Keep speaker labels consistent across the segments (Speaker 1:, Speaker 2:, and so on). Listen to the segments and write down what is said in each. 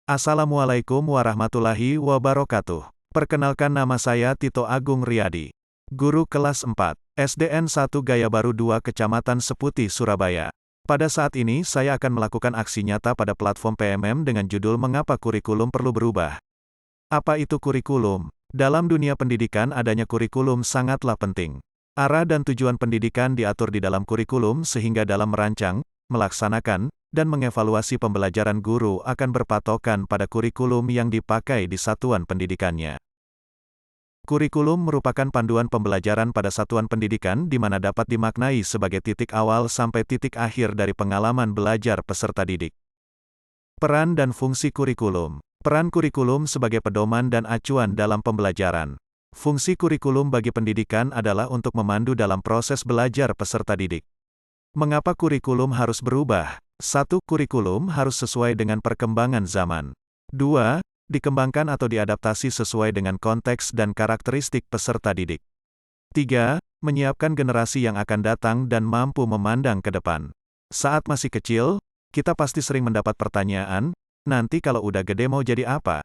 Speaker 1: Assalamualaikum warahmatullahi wabarakatuh. Perkenalkan, nama saya Tito Agung Riyadi. Guru kelas 4, SDN 1 Gaya Baru 2 Kecamatan Seputi, Surabaya. Pada saat ini saya akan melakukan aksi nyata pada platform PMM dengan judul Mengapa Kurikulum Perlu Berubah. Apa itu kurikulum? Dalam dunia pendidikan adanya kurikulum sangatlah penting. Arah dan tujuan pendidikan diatur di dalam kurikulum sehingga dalam merancang, melaksanakan, dan mengevaluasi pembelajaran guru akan berpatokan pada kurikulum yang dipakai di satuan pendidikannya. Kurikulum merupakan panduan pembelajaran pada satuan pendidikan di mana dapat dimaknai sebagai titik awal sampai titik akhir dari pengalaman belajar peserta didik. Peran dan fungsi kurikulum. Peran kurikulum sebagai pedoman dan acuan dalam pembelajaran. Fungsi kurikulum bagi pendidikan adalah untuk memandu dalam proses belajar peserta didik. Mengapa kurikulum harus berubah? 1. Kurikulum harus sesuai dengan perkembangan zaman. 2. Dikembangkan atau diadaptasi sesuai dengan konteks dan karakteristik peserta didik. 3. Menyiapkan generasi yang akan datang dan mampu memandang ke depan. Saat masih kecil, kita pasti sering mendapat pertanyaan, nanti kalau udah gede mau jadi apa?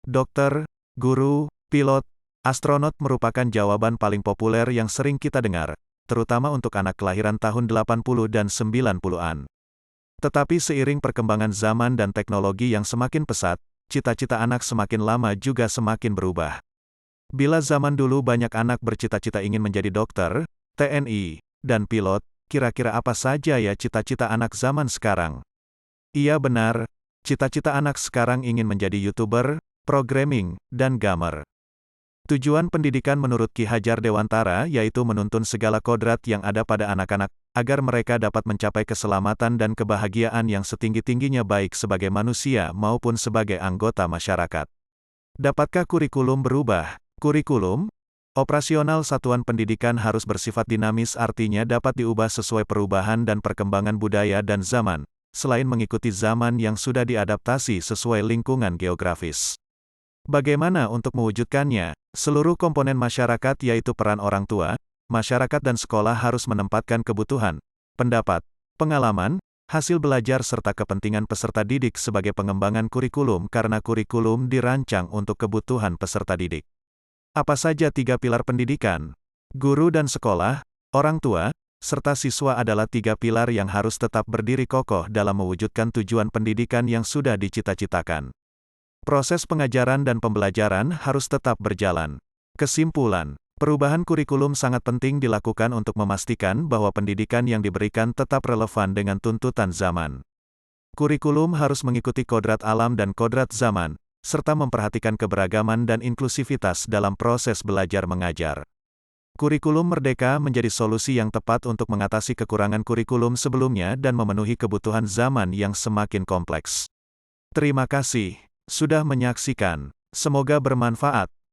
Speaker 1: Dokter, guru, pilot, astronot merupakan jawaban paling populer yang sering kita dengar, terutama untuk anak kelahiran tahun 80 dan 90-an. Tetapi seiring perkembangan zaman dan teknologi yang semakin pesat, cita-cita anak semakin lama juga semakin berubah. Bila zaman dulu banyak anak bercita-cita ingin menjadi dokter, TNI, dan pilot, kira-kira apa saja ya cita-cita anak zaman sekarang? Iya benar, cita-cita anak sekarang ingin menjadi YouTuber, programming, dan gamer. Tujuan pendidikan menurut Ki Hajar Dewantara yaitu menuntun segala kodrat yang ada pada anak-anak, agar mereka dapat mencapai keselamatan dan kebahagiaan yang setinggi-tingginya baik sebagai manusia maupun sebagai anggota masyarakat. Dapatkah kurikulum berubah? Kurikulum operasional satuan pendidikan harus bersifat dinamis, artinya dapat diubah sesuai perubahan dan perkembangan budaya dan zaman, selain mengikuti zaman yang sudah diadaptasi sesuai lingkungan geografis. Bagaimana untuk mewujudkannya? Seluruh komponen masyarakat yaitu peran orang tua, masyarakat dan sekolah harus menempatkan kebutuhan, pendapat, pengalaman, hasil belajar serta kepentingan peserta didik sebagai pengembangan kurikulum karena kurikulum dirancang untuk kebutuhan peserta didik. Apa saja 3 pilar pendidikan? Guru dan sekolah, orang tua, serta siswa adalah 3 pilar yang harus tetap berdiri kokoh dalam mewujudkan tujuan pendidikan yang sudah dicita-citakan. Proses pengajaran dan pembelajaran harus tetap berjalan. Kesimpulan, perubahan kurikulum sangat penting dilakukan untuk memastikan bahwa pendidikan yang diberikan tetap relevan dengan tuntutan zaman. Kurikulum harus mengikuti kodrat alam dan kodrat zaman, serta memperhatikan keberagaman dan inklusivitas dalam proses belajar mengajar. Kurikulum merdeka menjadi solusi yang tepat untuk mengatasi kekurangan kurikulum sebelumnya dan memenuhi kebutuhan zaman yang semakin kompleks. Terima kasih sudah menyaksikan. Semoga bermanfaat.